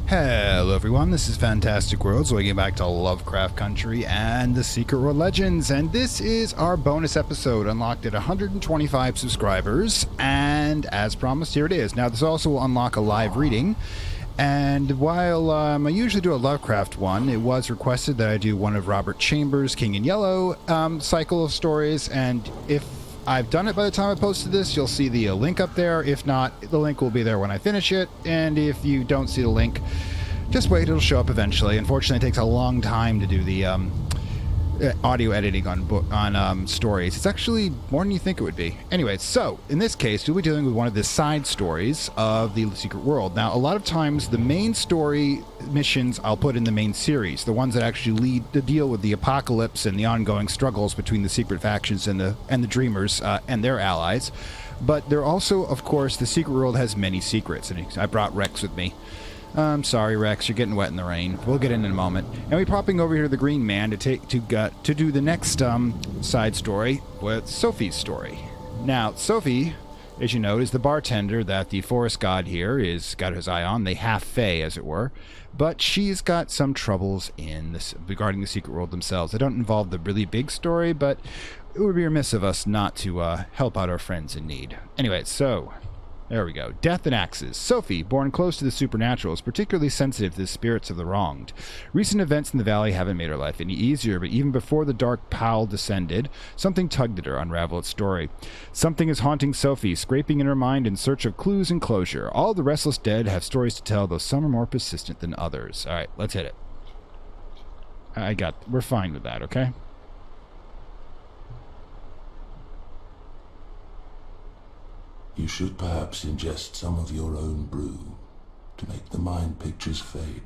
Hello everyone, this is Fantastic Worlds, so we get back to Lovecraft Country and the Secret World Legends, and this is our bonus episode, unlocked at 125 subscribers, and as promised, here it is. Now this also will unlock a live reading, and while I usually do a Lovecraft one, it was requested that I do one of Robert Chambers' King in Yellow cycle of stories, and if I've done it by the time I posted this, you'll see the link up there. If not, the link will be there when I finish it. And if you don't see the link, just wait, it'll show up eventually. Unfortunately, it takes a long time to do the audio editing on stories. It's actually more than you think it would be. Anyway, so in this case, we'll be dealing with one of the side stories of the Secret World. Now, a lot of times, the main story missions I'll put in the main series, the ones that actually lead to deal with the apocalypse and the ongoing struggles between the secret factions and the Dreamers and their allies. But there also, of course, the Secret World has many secrets, and I brought Rex with me. I'm sorry, Rex, you're getting wet in the rain. We'll get in a moment. And we're popping over here to the Green Man to do the next side story with Sophie's story. Now, Sophie, as you know, is the bartender that the forest god here is got his eye on, the half-fae, as it were. But she's got some troubles regarding the Secret World themselves. They don't involve the really big story, but it would be remiss of us not to help out our friends in need. Anyway, so there we go. Death and Axes. Sophie, born close to the supernatural, is particularly sensitive to the spirits of the wronged. Recent events in the valley haven't made her life any easier, but even before the dark pall descended, something tugged at her, unravel its story. Something is haunting Sophie, scraping in her mind in search of clues and closure. All the restless dead have stories to tell, though some are more persistent than others. All right, let's hit it. We're fine with that, okay? You should perhaps ingest some of your own brew to make the mind pictures fade.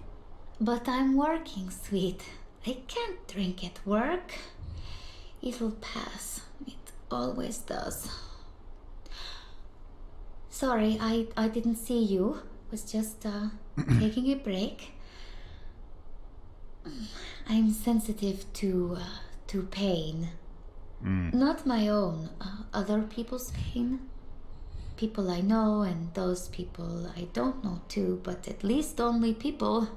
But I'm working, sweet. I can't drink at work. It'll pass. It always does. Sorry, I didn't see you. Was just taking a break. I'm sensitive to pain. Not my own, other people's pain. People I know and those people I don't know too, but at least only people.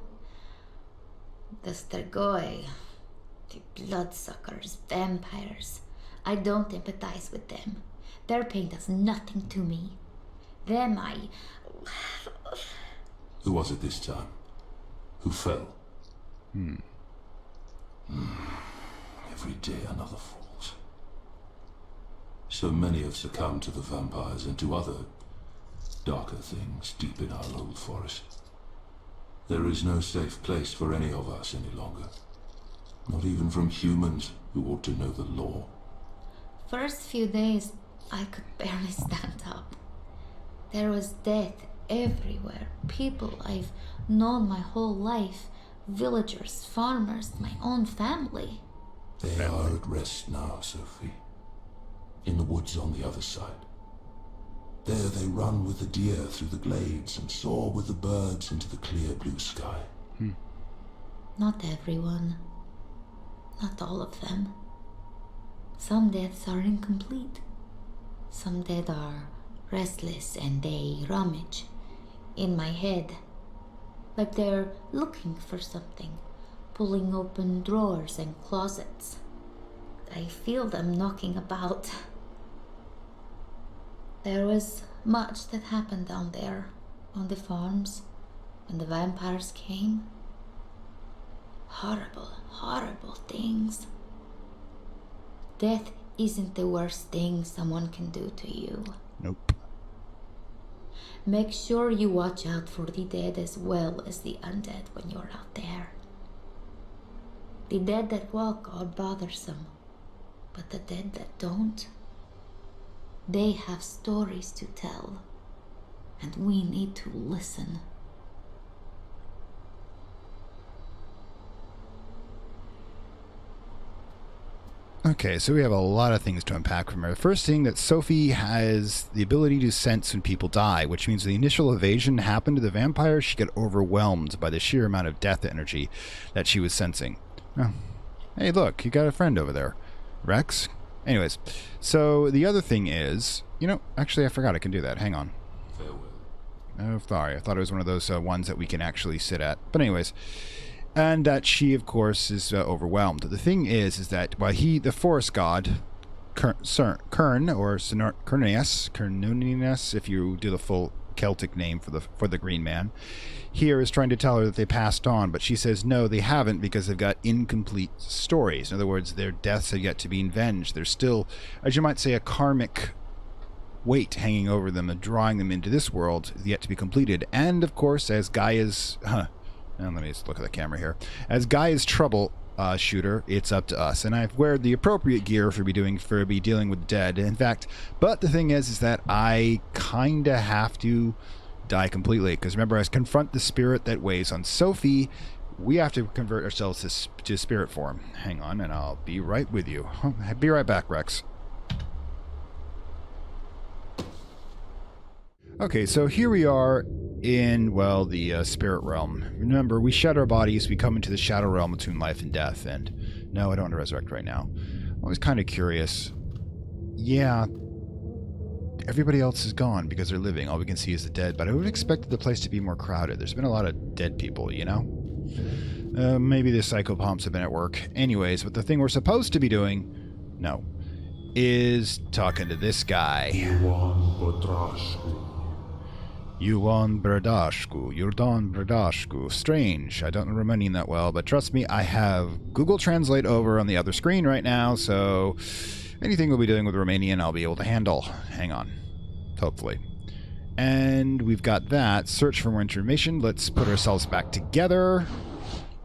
The Strigoi, the bloodsuckers, vampires. I don't empathize with them. Their pain does nothing to me. Them Who was it this time? Who fell? Every day another falls. So many have succumbed to the vampires and to other darker things deep in our old forest. There is no safe place for any of us any longer. Not even from humans who ought to know the law. First few days, I could barely stand up. There was death everywhere. People I've known my whole life. Villagers, farmers, my own family. They are at rest now, Sophie. In the woods on the other side. There they run with the deer through the glades and soar with the birds into the clear blue sky. Not everyone. Not all of them. Some deaths are incomplete. Some dead are restless and they rummage in my head. Like they're looking for something, pulling open drawers and closets. I feel them knocking about. There was much that happened down there, on the farms, when the vampires came. Horrible, horrible things. Death isn't the worst thing someone can do to you. Nope. Make sure you watch out for the dead as well as the undead when you're out there. The dead that walk are bothersome, but the dead that don't, they have stories to tell, and we need to listen. Okay, so we have a lot of things to unpack from her. The first thing, that Sophie has the ability to sense when people die, which means the initial evasion happened to the vampire. She got overwhelmed by the sheer amount of death energy that she was sensing. Oh, hey, look, you got a friend over there. Rex? Anyways, so the other thing is, actually I forgot I can do that. Hang on. Farewell. Oh, sorry. I thought it was one of those ones that we can actually sit at. But anyways, and that she, of course, is overwhelmed. The thing is that while the forest god, Kern, or Cernunius, if you do the full Celtic name for the Green Man, here is trying to tell her that they passed on, but she says no, they haven't, because they've got incomplete stories. In other words, their deaths have yet to be avenged. There's still, as you might say, a karmic weight hanging over them and drawing them into this world yet to be completed. And of course, as Gaia's let me just look at the camera here. As Gaia's trouble shooter, it's up to us, and I've wear the appropriate gear for dealing with dead. In fact, but the thing is that I kinda have to die completely, because remember, as confront the spirit that weighs on Sophie, we have to convert ourselves to spirit form. Hang on, and I'll be right with you. I'll be right back, Rex. Okay, so here we are in, well, the spirit realm. Remember, we shed our bodies, we come into the shadow realm between life and death, and no, I don't want to resurrect right now. I was kind of curious. Yeah, everybody else is gone because they're living. All we can see is the dead, but I would have expected the place to be more crowded. There's been a lot of dead people, you know? Maybe the psychopomps have been at work. Anyways, but the thing we're supposed to be doing, no, is talking to this guy. Yuan Bradashku, Yurdan Bradashku. Strange. I don't know Romanian that well, but trust me, I have Google Translate over on the other screen right now, so anything we'll be doing with Romanian, I'll be able to handle. Hang on. Hopefully. And we've got that. Search for more information. Let's put ourselves back together.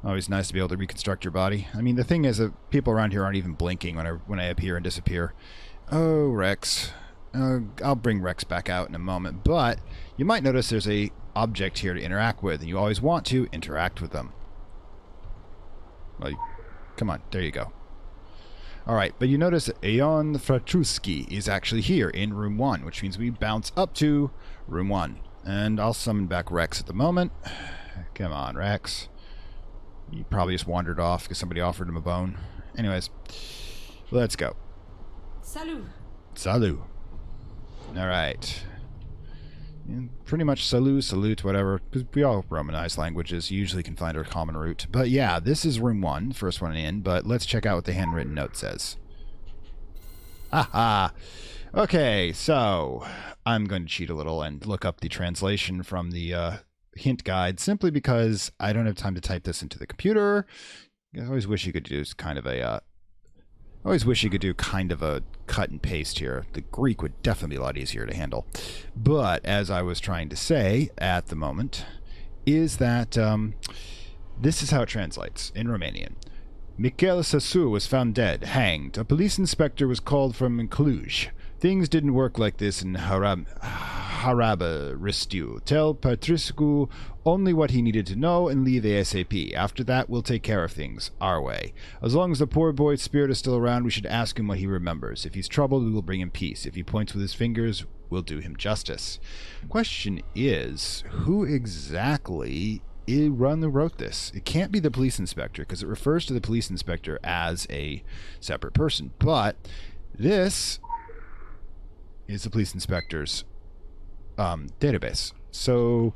Always nice to be able to reconstruct your body. I mean, the thing is that people around here aren't even blinking when I appear and disappear. Oh, Rex. I'll bring Rex back out in a moment, but you might notice there's a object here to interact with, and you always want to interact with them. Well, come on, there you go. Alright, but you notice that Aeon Fratruski is actually here in room 1, which means we bounce up to room 1. And I'll summon back Rex at the moment. Come on, Rex. He probably just wandered off because somebody offered him a bone. Anyways, let's go. Salut. Salut. Alright. Pretty much salute, whatever. Because we all Romanized languages usually can find our common root. But yeah, this is room 1, first one in. But let's check out what the handwritten note says. Haha. Okay, so I'm going to cheat a little and look up the translation from the hint guide, simply because I don't have time to type this into the computer. I always wish you could do kind of a cut and paste here. The Greek would definitely be a lot easier to handle. But as I was trying to say at the moment, is that this is how it translates in Romanian. Michael Sasu was found dead, hanged. A police inspector was called from Cluj. Things didn't work like this in Harabaristiu. Tell Patriscu only what he needed to know and leave ASAP. After that, we'll take care of things our way. As long as the poor boy's spirit is still around, we should ask him what he remembers. If he's troubled, we will bring him peace. If he points with his fingers, we'll do him justice. Question is, who exactly wrote this? It can't be the police inspector, because it refers to the police inspector as a separate person. But this is the police inspector's database. So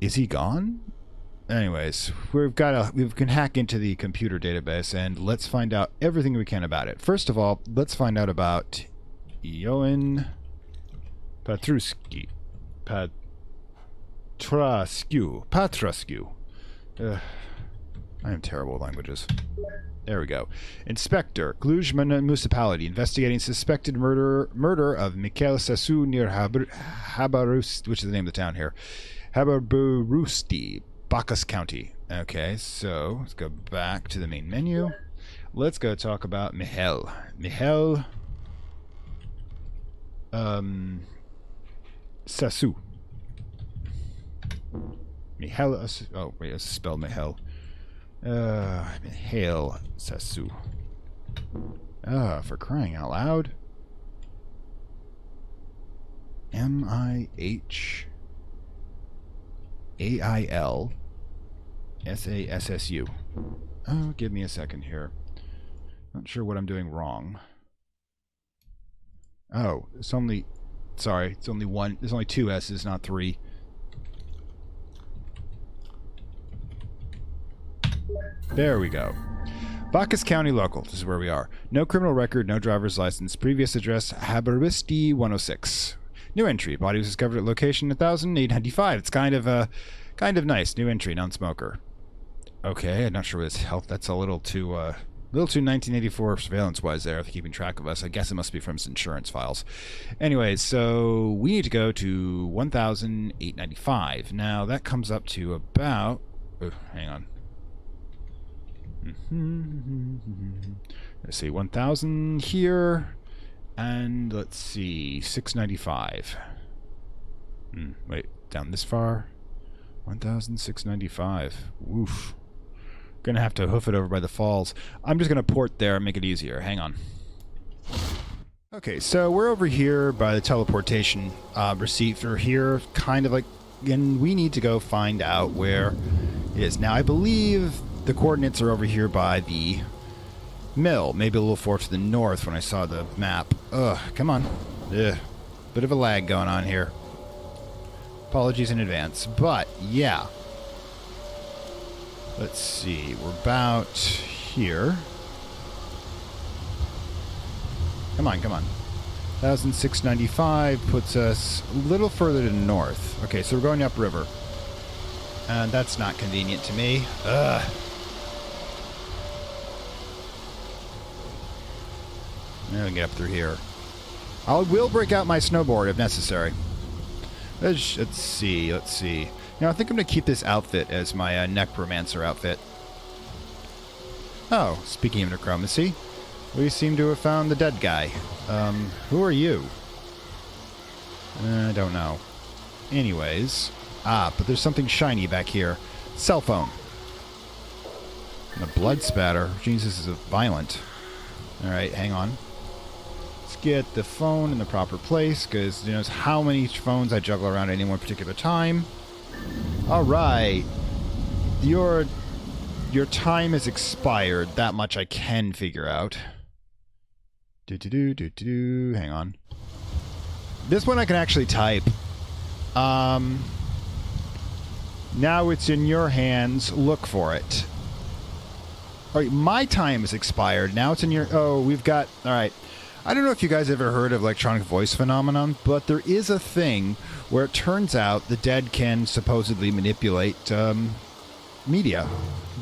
is he gone? Anyways, we can hack into the computer database and let's find out everything we can about it. First of all, let's find out about Ioan Patruscu. Patruscu. I am terrible with languages. There we go. Inspector, Cluj Municipality, investigating suspected murder of Mikhail Sasu near Habarust, which is the name of the town here. Habarburusti, Bacchus County. Okay, so let's go back to the main menu. Let's go talk about Mihail. Mihail Sasu. Mihail. Oh wait, let's spell Mihail. Mihail Sasu. For crying out loud. Mihail Sassu. Oh, give me a second here. Not sure what I'm doing wrong. Oh, it's only Sorry, it's only one. There's only two S's, not three. There we go. Bacchus County Local. This is where we are. No criminal record, no driver's license. Previous address, Haberisti 106. New entry. Body was discovered at location 1895. It's kind of nice. New entry, non-smoker. Okay, I'm not sure what this health. That's a little too 1984 surveillance-wise there, if keeping track of us. I guess it must be from his insurance files. Anyways, so we need to go to 1,895. Now, that comes up to about... Oh, hang on. Let's see, 1,000 here, and let's see, 695. Wait, down this far? 1,695. Woof. Gonna have to hoof it over by the falls. I'm just gonna port there and make it easier. Hang on. Okay, so we're over here by the teleportation receiver here, kind of like, and we need to go find out where it is. Now, I believe the coordinates are over here by the mill, maybe a little far to the north when I saw the map. Ugh, come on. Ugh. Bit of a lag going on here. Apologies in advance. But, yeah. Let's see. We're about here. Come on, come on. 1,695 puts us a little further to the north. Okay, so we're going upriver. And that's not convenient to me. Ugh. Now we can get up through here. I will break out my snowboard if necessary. Let's see. Now, I think I'm going to keep this outfit as my necromancer outfit. Oh, speaking of necromancy, we seem to have found the dead guy. Who are you? I don't know. Anyways. But there's something shiny back here. Cell phone. And a blood spatter. Jesus, this is violent. Alright, hang on. Let's get the phone in the proper place, because who knows how many phones I juggle around at any one particular time. Alright. Your time has expired. That much I can figure out. Hang on. This one I can actually type. Now it's in your hands. Look for it. Alright, my time has expired. Now it's in your... Oh, we've got... Alright. I don't know if you guys ever heard of electronic voice phenomenon, but there is a thing where it turns out the dead can supposedly manipulate media.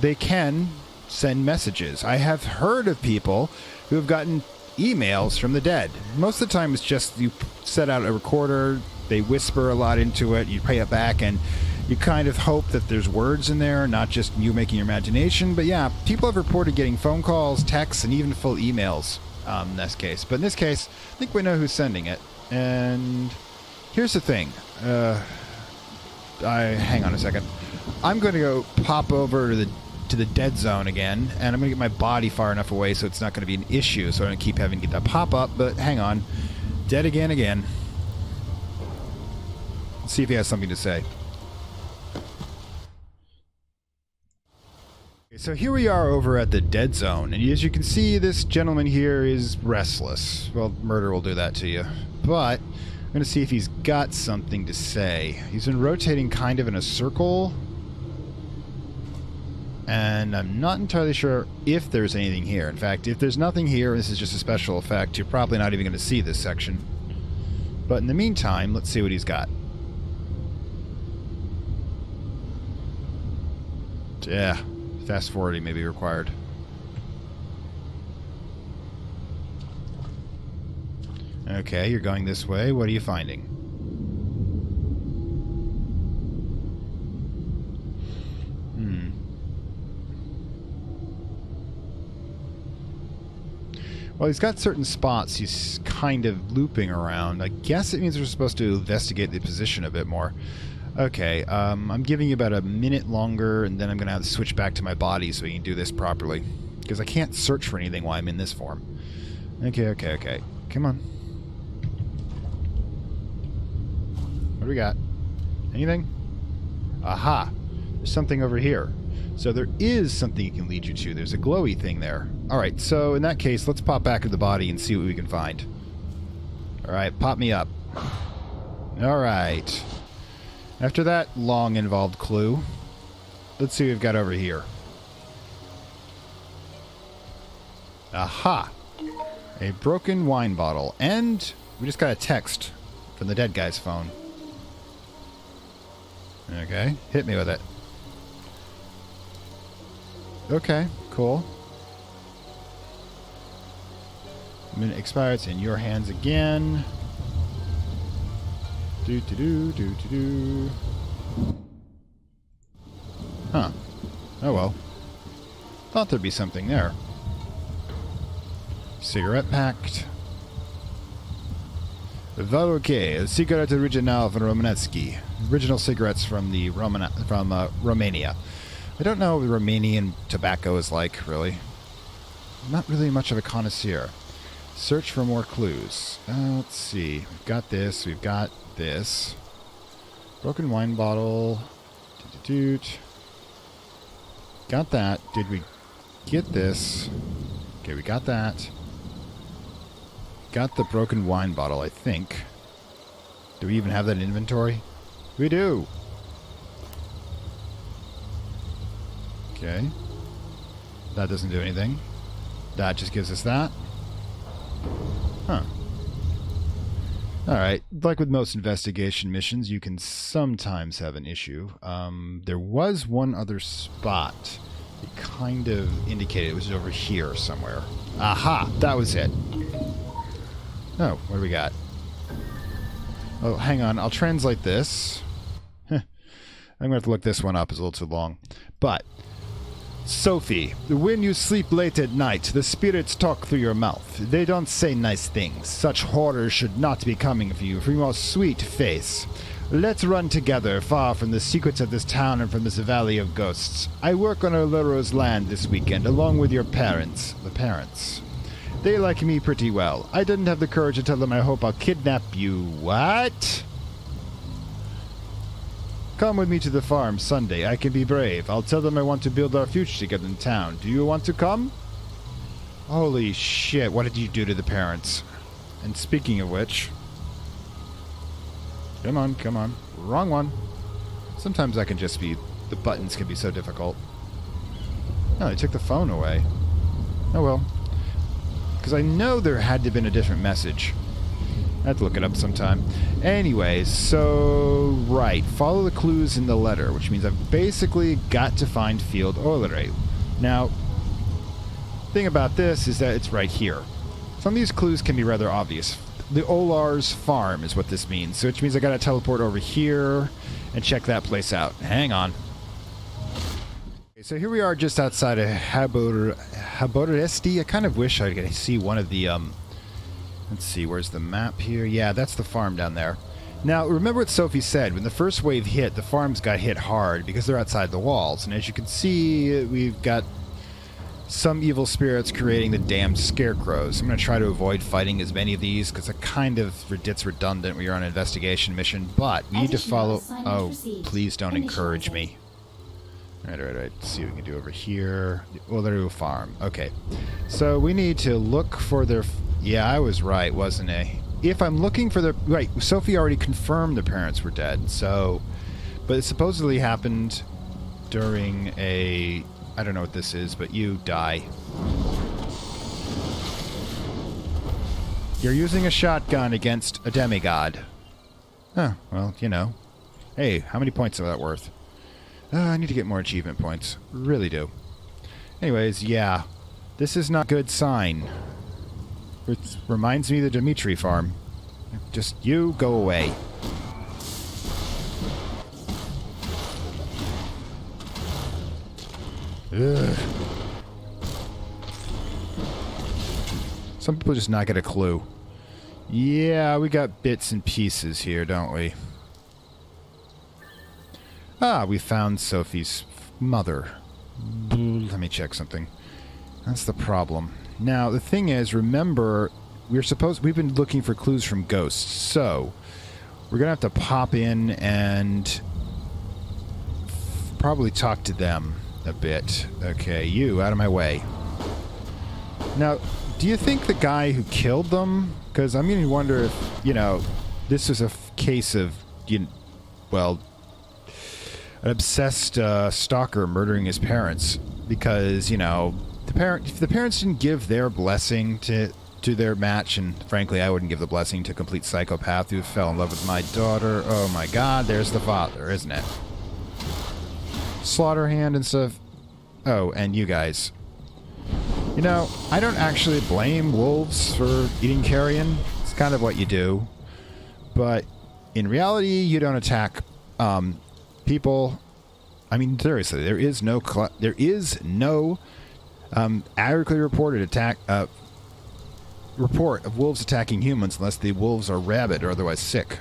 They can send messages. I have heard of people who have gotten emails from the dead. Most of the time it's just you set out a recorder, they whisper a lot into it, you play it back, and you kind of hope that there's words in there, not just you making your imagination. But yeah, people have reported getting phone calls, texts, and even full emails in this case. But in this case, I think we know who's sending it. And here's the thing. Hang on a second. I'm going to go pop over to the dead zone again, and I'm going to get my body far enough away so it's not going to be an issue. So I'm going to keep having to get that pop up. But hang on. Dead again. Let's see if he has something to say. So here we are over at the dead zone, and as you can see, this gentleman here is restless. Well, murder will do that to you. But I'm going to see if he's got something to say. He's been rotating kind of in a circle, and I'm not entirely sure if there's anything here. In fact, if there's nothing here, this is just a special effect, you're probably not even going to see this section. But in the meantime, let's see what he's got. Yeah. Fast forwarding may be required. Okay, you're going this way. What are you finding? Well, he's got certain spots he's kind of looping around. I guess it means we're supposed to investigate the position a bit more. Okay, I'm giving you about a minute longer, and then I'm going to have to switch back to my body so we can do this properly. Because I can't search for anything while I'm in this form. Okay. Come on. What do we got? Anything? Aha! There's something over here. So there is something it can lead you to. There's a glowy thing there. Alright, so in that case, let's pop back to the body and see what we can find. Alright, pop me up. Alright. After that long involved clue, let's see what we've got over here. Aha! A broken wine bottle. And we just got a text from the dead guy's phone. Okay, hit me with it. Okay, cool. Minute expired. It's in your hands again. Do. Huh. Oh well. Thought there'd be something there. Cigarette packed. Valoke, cigarette original from Romanesky. Original cigarettes from the Romania. I don't know what Romanian tobacco is like, really. I'm not really much of a connoisseur. Search for more clues. Let's see. We've got this. We've got this. Broken wine bottle. Got that. Did we get this? Okay, we got that. Got the broken wine bottle, I think. Do we even have that in inventory? We do. Okay. That doesn't do anything. That just gives us that. Huh. Alright. Like with most investigation missions, you can sometimes have an issue. There was one other spot. It kind of indicated it was over here somewhere. Aha! That was it. Oh, what do we got? Oh, hang on. I'll translate this. I'm going to have to look this one up. It's a little too long. But, Sophie, when you sleep late at night, the spirits talk through your mouth. They don't say nice things. Such horror should not be coming from you, from your sweet face. Let's run together, far from the secrets of this town and from this valley of ghosts. I work on Aurora's land this weekend, along with your parents. The parents. They like me pretty well. I didn't have the courage to tell them I hope I'll kidnap you. What? Come with me to the farm Sunday. I can be brave. I'll tell them I want to build our future together in town. Do you want to come? Holy shit, what did you do to the parents? And speaking of which... Come on, come on. Wrong one. Sometimes I can just be... The buttons can be so difficult. No, they took the phone away. Oh well. Because I know there had to have been a different message. I have to look it up sometime. Anyways, so... Right. Follow the clues in the letter, which means I've basically got to find Field Olere. Now, the thing about this is that it's right here. Some of these clues can be rather obvious. The Olar's farm is what this means, so which means I gotta teleport over here and check that place out. Hang on. So here we are just outside of Haboresti. I kind of wish I could see one of the, let's see, where's the map here? Yeah, that's the farm down there. Now, remember what Sophie said. When the first wave hit, the farms got hit hard because they're outside the walls. And as you can see, we've got some evil spirits creating the damned scarecrows. I'm going to try to avoid fighting as many of these because it kind of gets redundant when you're on an investigation mission. But we need to follow... Oh, please don't encourage me. Right. Let's see what we can do over here. The Olere farm. Okay. So we need to look for their... Yeah, I was right, wasn't I? If I'm looking for their... Right, Sophie already confirmed the parents were dead, so... But it supposedly happened during a... I don't know what this is, but you die. You're using a shotgun against a demigod. Oh, well, you know. Hey, how many points is that worth? I need to get more achievement points. Really do. Anyways, yeah. This is not a good sign. It reminds me of the Dimitri farm. Just you go away. Ugh. Some people just not get a clue. Yeah, we got bits and pieces here, don't we? Ah, we found Sophie's mother. Let me check something. That's the problem. Now, the thing is, remember, we've been looking for clues from ghosts, so we're gonna have to pop in and probably talk to them a bit. Okay, you, out of my way. Now, do you think the guy who killed them, because I'm gonna wonder if, you know, this was a case of, well, an obsessed stalker murdering his parents because, if the parents didn't give their blessing to their match, and frankly, I wouldn't give the blessing to a complete psychopath who fell in love with my daughter. Oh my God, there's the father, isn't it? Slaughter hand and stuff. Oh, and you guys. I don't actually blame wolves for eating carrion. It's kind of what you do. But in reality, you don't attack people. I mean, seriously, there is no accurately reported report of wolves attacking humans unless the wolves are rabid or otherwise sick.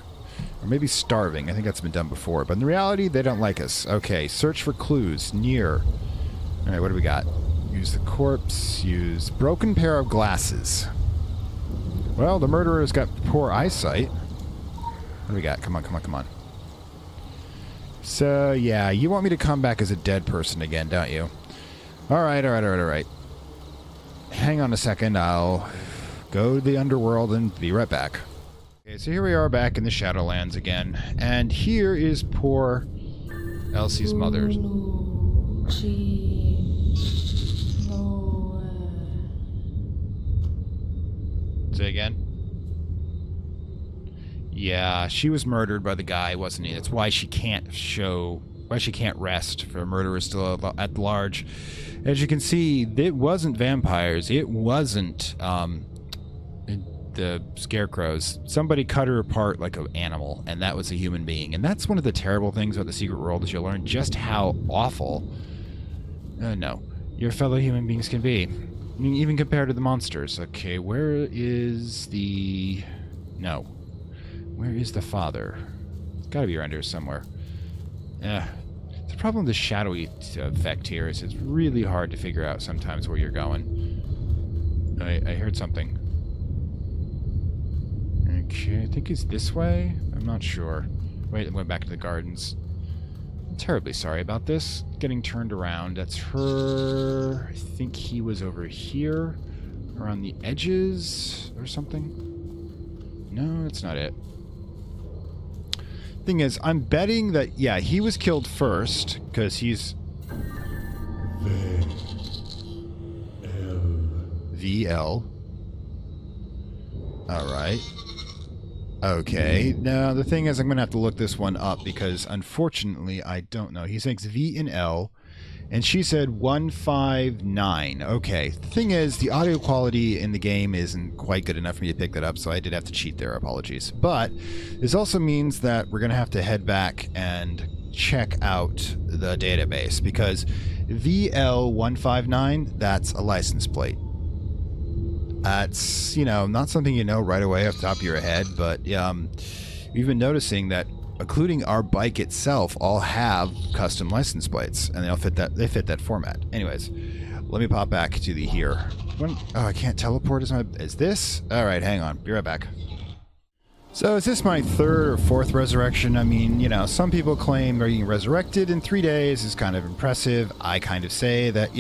Or maybe starving. I think that's been done before. But in reality, they don't like us. Okay, search for clues. Near. Alright, what do we got? Use the corpse. Use broken pair of glasses. Well, the murderer's got poor eyesight. What do we got? Come on. So, yeah, you want me to come back as a dead person again, don't you? Alright. Hang on a second. I'll go to the underworld and be right back. Okay, so here we are back in the Shadowlands again. And here is poor Elsie's mother. Say again? Yeah, she was murdered by the guy, wasn't he? That's why she can't rest, for a murderer still at large. As you can see, it wasn't vampires. It wasn't the scarecrows. Somebody cut her apart like an animal, and that was a human being. And that's one of the terrible things about the Secret World, is you'll learn just how awful your fellow human beings can be. I mean, even compared to the monsters. Okay, where is the father? It's got to be around here somewhere. The problem with the shadowy effect here is it's really hard to figure out sometimes where you're going. I heard something. Okay, I think it's this way. I'm not sure. Wait, I went back to the gardens. I'm terribly sorry about this. Getting turned around. That's her. I think he was over here. Around the edges or something. No, that's not it. Thing is, I'm betting that, yeah, he was killed first, because he's... VL. Alright. Okay. Now, the thing is, I'm going to have to look this one up, because, unfortunately, I don't know. He thinks V and L, and she said 159. Okay. The thing is, the audio quality in the game isn't quite good enough for me to pick that up, so I did have to cheat there. Apologies. But this also means that we're going to have to head back and check out the database, because VL159, that's a license plate. That's, not something you know right away off the top of your head, but we've been noticing that including our bike itself, all have custom license plates, and they fit that format. Anyways, let me pop back to the here. I can't teleport. Is this? All right, hang on. Be right back. So is this my third or fourth resurrection? I mean, some people claim being resurrected in 3 days is kind of impressive. I kind of say that,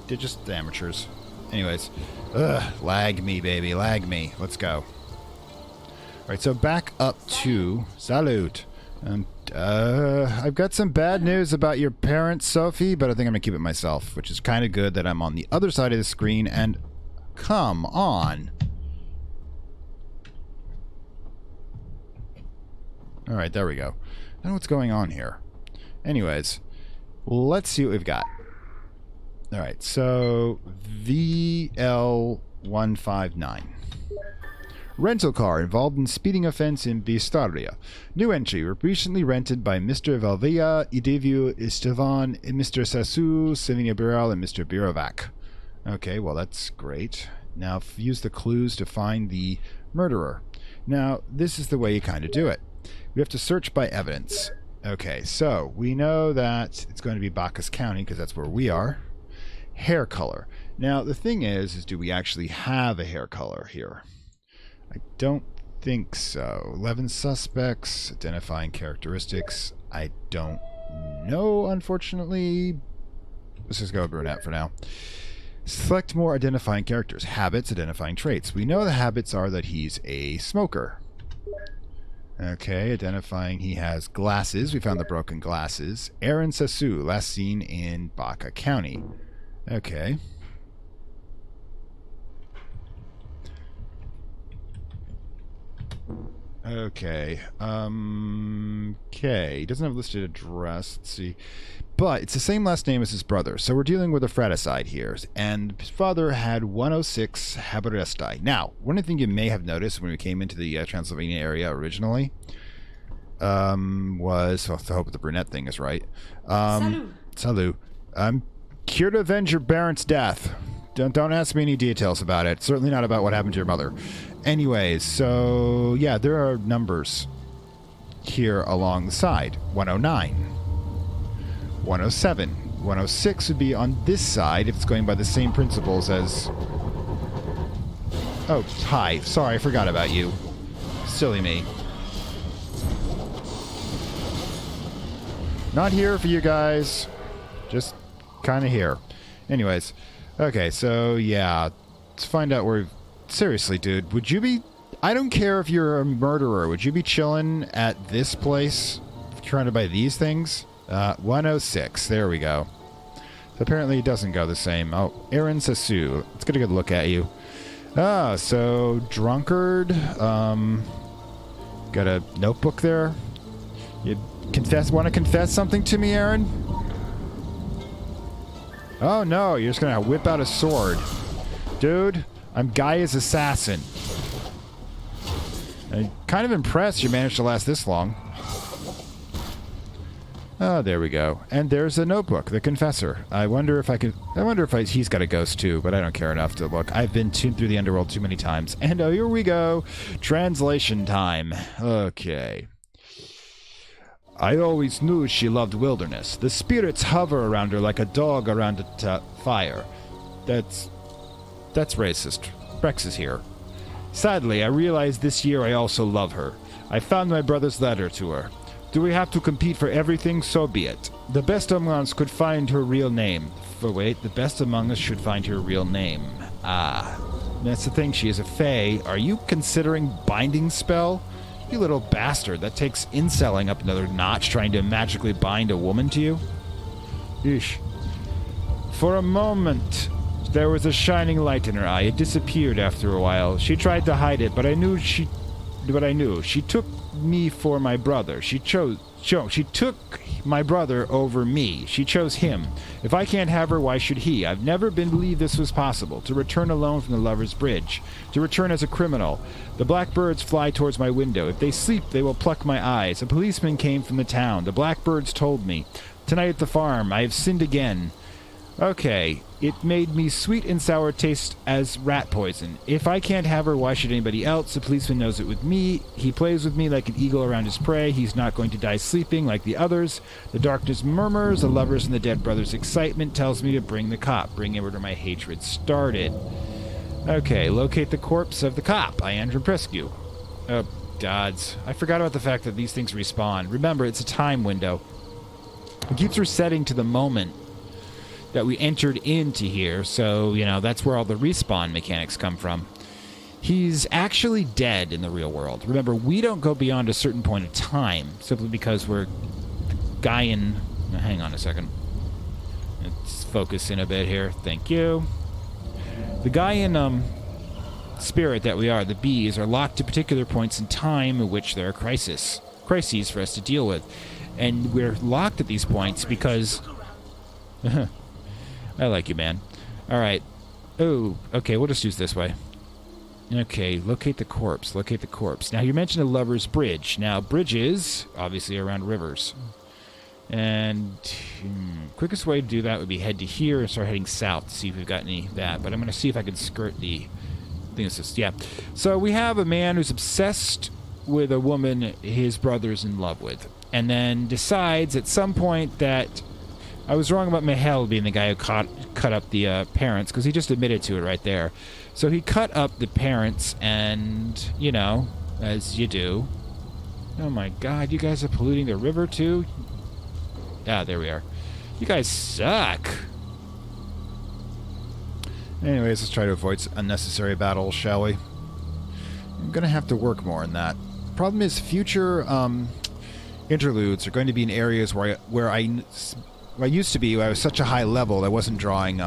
they're just amateurs. Anyways, lag me, baby, lag me. Let's go. All right, so back up to Salute. And I've got some bad news about your parents, Sophie, but I think I'm going to keep it myself, which is kind of good that I'm on the other side of the screen, and come on. All right, there we go. I don't know what's going on here. Anyways, let's see what we've got. All right, so VL159. Rental car involved in speeding offense in Bistaria. New entry, recently rented by Mr. Valvia, Idevu Estevan, Mr. Sasu, Selina Biral, and Mr. Birovac. Okay, well, that's great. Now, use the clues to find the murderer. Now, this is the way you kind of do it. We have to search by evidence. Okay, so we know that it's going to be Bacchus County, because that's where we are. Hair color. Now, the thing is do we actually have a hair color here? I don't think so. 11 suspects, identifying characteristics. I don't know, unfortunately. Let's just go brunette for now. Select more identifying characters. Habits, identifying traits. We know the habits are that he's a smoker. Okay, identifying he has glasses. We found the broken glasses. Aaron Sasu, last seen in Baca County. Okay. Okay. Okay. He doesn't have a listed address. Let's see. But it's the same last name as his brother, so we're dealing with a fratricide here. And his father had 106 Haberesti. Now, one of the things you may have noticed when we came into the Transylvania area originally was, well, I hope the brunette thing is right. Salut. I'm here to avenge your parents' death. Don't ask me any details about it. Certainly not about what happened to your mother. Anyways, so yeah, there are numbers here along the side. 109. 107. 106 would be on this side if it's going by the same principles as... Oh, hi. Sorry, I forgot about you. Silly me. Not here for you guys. Just kind of here. Anyways. Okay, so yeah. Let's find out where... Seriously, dude. Would you be... I don't care if you're a murderer. Would you be chilling at this place? Trying to buy these things? 106. There we go. So apparently it doesn't go the same. Oh, Aaron Sasu. Let's get a good look at you. Ah, so drunkard. Got a notebook there. You want to confess something to me, Aaron? Oh no, you're just gonna whip out a sword. Dude, I'm Gaia's assassin. I'm kind of impressed you managed to last this long. Oh, there we go. And there's a notebook, the Confessor. I wonder if he's got a ghost too, but I don't care enough to look. I've been tuned through the underworld too many times. And here we go. Translation time. Okay. I always knew she loved wilderness. The spirits hover around her like a dog around a fire. That's racist. Rex is here. Sadly, I realized this year I also love her. I found my brother's letter to her. Do we have to compete for everything? So be it. The best among us could find her real name. The best among us should find her real name. Ah, that's the thing. She is a fae. Are you considering binding spell? You little bastard. That takes incelling up another notch, trying to magically bind a woman to you. Yeesh. For a moment, there was a shining light in her eye. It disappeared after a while. She tried to hide it, but I knew. She took me for my brother. She took my brother over me. She chose him. If I can't have her, why should he? I've never believed this was possible. To return alone from the Lover's Bridge. To return as a criminal. The blackbirds fly towards my window. If they sleep, they will pluck my eyes. A policeman came from the town. The blackbirds told me. Tonight at the farm, I have sinned again. Okay, it made me sweet and sour taste as rat poison. If I can't have her, why should anybody else? The policeman knows it with me. He plays with me like an eagle around his prey. He's not going to die sleeping like the others. The darkness murmurs. The lovers and the dead brother's excitement tells me to bring the cop. Bring him where my hatred started. Okay, locate the corpse of the cop. I Andrew Prescue. Oh, gods. I forgot about the fact that these things respawn. Remember, it's a time window. It keeps resetting to the moment that we entered into here, so, that's where all the respawn mechanics come from. He's actually dead in the real world. Remember, we don't go beyond a certain point of time, simply because we're Gaian... Hang on a second. Let's focus in a bit here. Thank you. The Gaian, spirit that we are, the bees, are locked to particular points in time in which there are crises for us to deal with. And we're locked at these points because... I like you, man. Alright. Oh, okay, we'll just use this way. Okay, locate the corpse. Locate the corpse. Now, you mentioned a Lover's Bridge. Now, bridges, obviously, around rivers. And quickest way to do that would be head to here and start heading south to see if we've got any of that. But I'm going to see if I can skirt the... I think it's just... Yeah. So, we have a man who's obsessed with a woman his brother's in love with. And then decides at some point that... I was wrong about Mihel being the guy who cut up the parents, because he just admitted to it right there. So he cut up the parents, and, as you do. Oh my god, you guys are polluting the river too? Ah, there we are. You guys suck. Anyways, let's try to avoid unnecessary battles, shall we? I'm gonna have to work more on that. Problem is, future interludes are going to be in areas where I used to be, where I was such a high level I wasn't drawing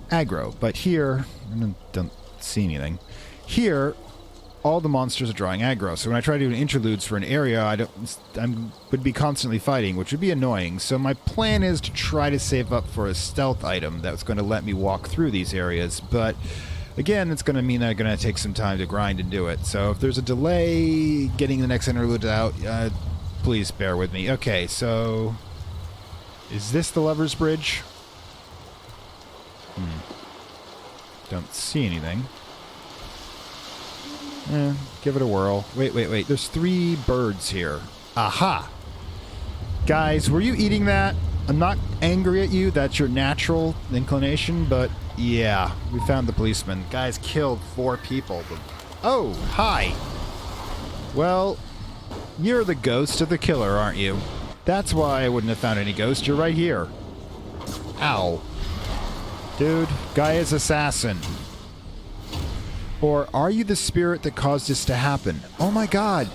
aggro. But here, I don't see anything. Here, all the monsters are drawing aggro. So when I try to do interludes for an area, I would be constantly fighting, which would be annoying. So my plan is to try to save up for a stealth item that's going to let me walk through these areas. But again, it's going to mean that I'm going to take some time to grind and do it. So if there's a delay getting the next interlude out, please bear with me. Okay, so is this the Lover's Bridge? Don't see anything. Give it a whirl. Wait. There's 3 birds here. Aha! Guys, were you eating that? I'm not angry at you. That's your natural inclination, but yeah, we found the policeman. Guys killed 4 people. Oh, hi! Well, you're the ghost of the killer, aren't you? That's why I wouldn't have found any ghost. You're right here. Ow. Dude, guy is assassin. Or are you the spirit that caused this to happen? Oh my god.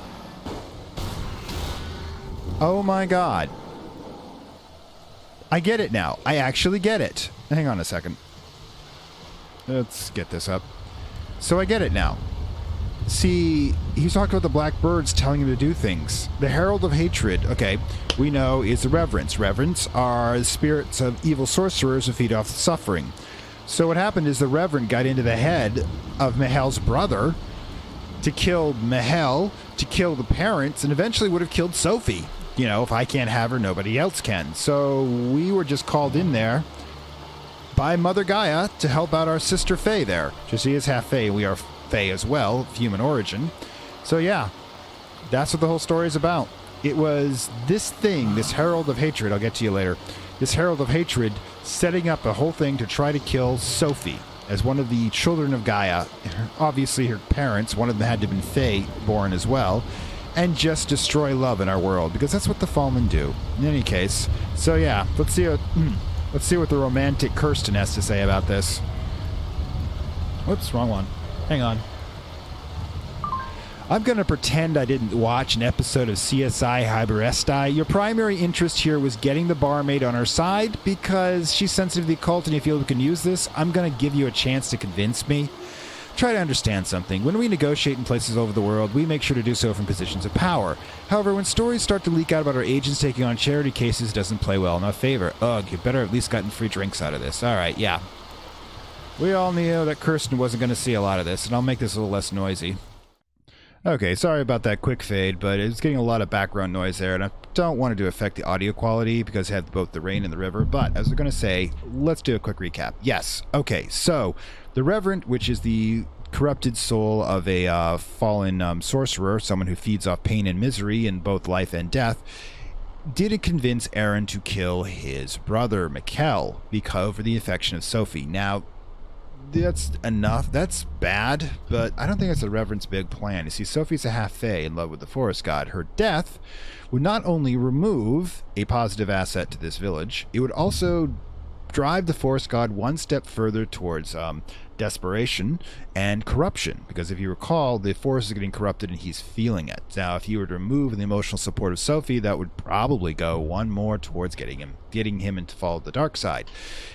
Oh my god. I get it now. I actually get it. Hang on a second. Let's get this up. So I get it now. See, he's talked about the black birds telling him to do things. The Herald of Hatred, okay, we know is the Reverence. Reverence are the spirits of evil sorcerers who feed off suffering. So what happened is the Reverend got into the head of Mahel's brother to kill Mahel, to kill the parents, and eventually would have killed Sophie. You know, if I can't have her, nobody else can. So we were just called in there by Mother Gaia to help out our sister Fae there. She is half-fae, we are Fae as well, of human origin. So yeah, that's what the whole story is about. It was this thing, this Herald of Hatred, I'll get to you later, this Herald of Hatred setting up a whole thing to try to kill Sophie as one of the children of Gaia. Obviously her parents, one of them had to have been Fae born as well, and just destroy love in our world, because that's what the Fallen do. In any case, so yeah, let's see what the romantic Kirsten has to say about this. Whoops, wrong one. Hang on. I'm going to pretend I didn't watch an episode of CSI Hyberesti. Your primary interest here was getting the barmaid on our side because she's sensitive to the occult and you feel we can use this. I'm going to give you a chance to convince me. Try to understand something. When we negotiate in places over the world, we make sure to do so from positions of power. However, when stories start to leak out about our agents taking on charity cases, it doesn't play well in our favor. Ugh, you better at least gotten free drinks out of this. All right, yeah. We all knew that Kirsten wasn't going to see a lot of this, and I'll make this a little less noisy. Okay, sorry about that quick fade, but it's getting a lot of background noise there, and I don't want it to affect the audio quality because it had both the rain and the river. But as we're going to say, let's do a quick recap. Yes, okay, so the Reverend, which is the corrupted soul of a fallen sorcerer, someone who feeds off pain and misery in both life and death, did convince Aaron to kill his brother, Mikkel, over the affection of Sophie. Now, that's enough. That's bad, but I don't think that's the Reverend's big plan. You see, Sophie's a half-fae in love with the forest god. Her death would not only remove a positive asset to this village, it would also drive the forest god one step further towards desperation and corruption, because if you recall, the forest is getting corrupted and he's feeling it. Now, if you were to remove the emotional support of Sophie, that would probably go one more towards getting him to follow the dark side,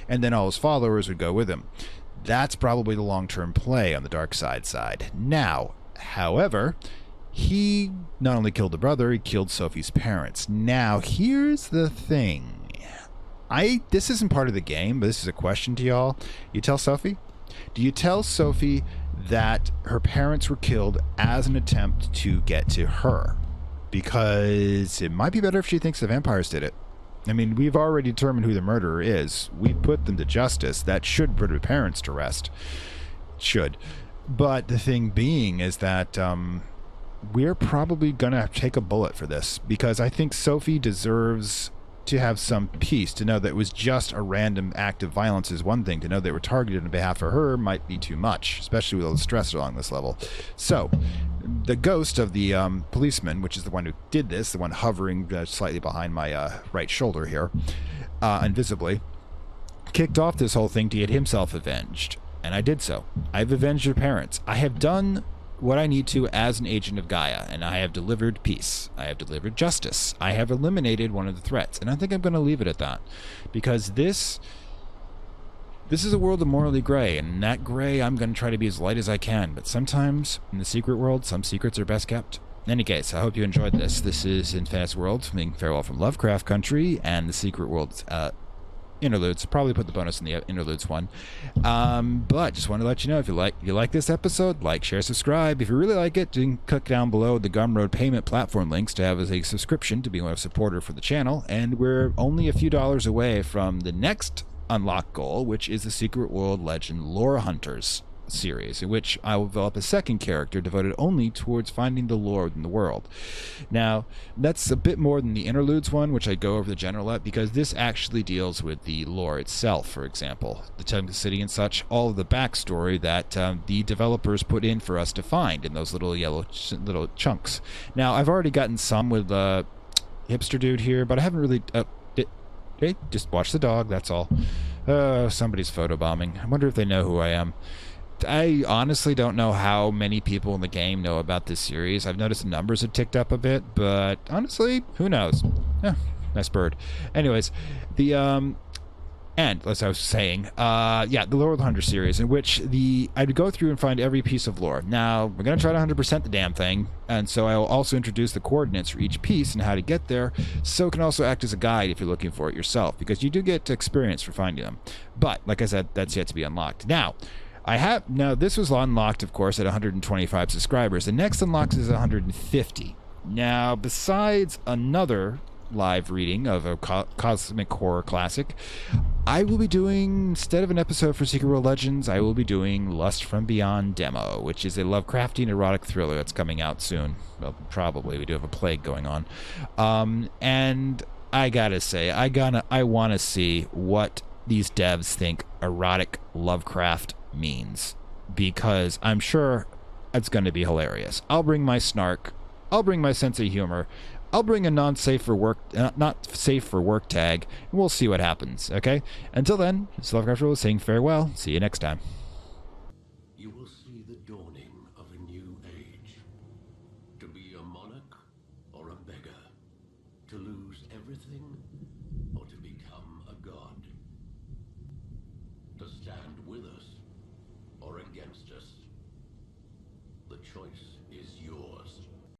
and then all his followers would go with him. That's probably the long-term play on the dark side. Now, however, he not only killed the brother, he killed Sophie's parents. Now, here's the thing. This isn't part of the game, but this is a question to y'all. You tell Sophie? Do you tell Sophie that her parents were killed as an attempt to get to her? Because it might be better if she thinks the vampires did it. I mean, we've already determined who the murderer is. We put them to justice. That should put her parents to rest. Should. But the thing being is that we're probably going to take a bullet for this, because I think Sophie deserves to have some peace. To know that it was just a random act of violence is one thing. To know they were targeted on behalf of her might be too much, especially with all the stress along this level. So, the ghost of the policeman, which is the one who did this, the one hovering slightly behind my right shoulder here, invisibly, kicked off this whole thing to get himself avenged. And I did so. I've avenged your parents. I have done what I need to as an agent of Gaia, and I have delivered peace. I have delivered justice. I have eliminated one of the threats, and I think I'm going to leave it at that, because this is a world of morally gray, and in that gray, I'm going to try to be as light as I can. But sometimes in the secret world, some secrets are best kept. In any case, I hope you enjoyed this. This is Confessor World, meaning farewell from Lovecraft Country, and the Secret World interludes. Probably put the bonus in the interludes one. But just want to let you know, if you like this episode, like, share, subscribe. If you really like it, you can click down below the Gumroad payment platform links to have as a subscription to be a supporter for the channel. And we're only a few dollars away from the next unlock goal, which is the Secret World Legend Lore Hunters series, in which I will develop a second character devoted only towards finding the lore in the world. Now, that's a bit more than the interludes one, which I go over the general at, because this actually deals with the lore itself. For example, the Temple City and such, all of the backstory that the developers put in for us to find in those little yellow little chunks. Now, I've already gotten some with Hipster Dude here, but I haven't really hey, just watch the dog, that's all. Somebody's photobombing. I wonder if they know who I am. I honestly don't know how many people in the game know about this series. I've noticed the numbers have ticked up a bit, but honestly, who knows? Yeah, nice bird. Anyways, the and as I was saying, the Lore Hunter series, in which I'd go through and find every piece of lore. Now, we're going to try to 100% the damn thing, and so I will also introduce the coordinates for each piece and how to get there, so it can also act as a guide if you're looking for it yourself, because you do get experience for finding them. But, like I said, that's yet to be unlocked. Now, this was unlocked, of course, at 125 subscribers. The next unlock is 150. Now, besides another live reading of a cosmic horror classic, I will be doing, instead of an episode for Secret World Legends, I will be doing Lust from Beyond Demo, which is a Lovecraftian erotic thriller that's coming out soon. Well, probably. We do have a plague going on. And I gotta say, I want to see what these devs think erotic Lovecraft means, because I'm sure it's going to be hilarious. I'll bring my snark, I'll bring my sense of humor, I'll bring a not safe for work tag, and we'll see what happens. Okay, until then, this is Lovecraft Country saying farewell. See you next time. You will see the dawning of a new age. To be a monarch or a beggar, to lose everything or to become a god, to stand with us or against us. The choice is yours.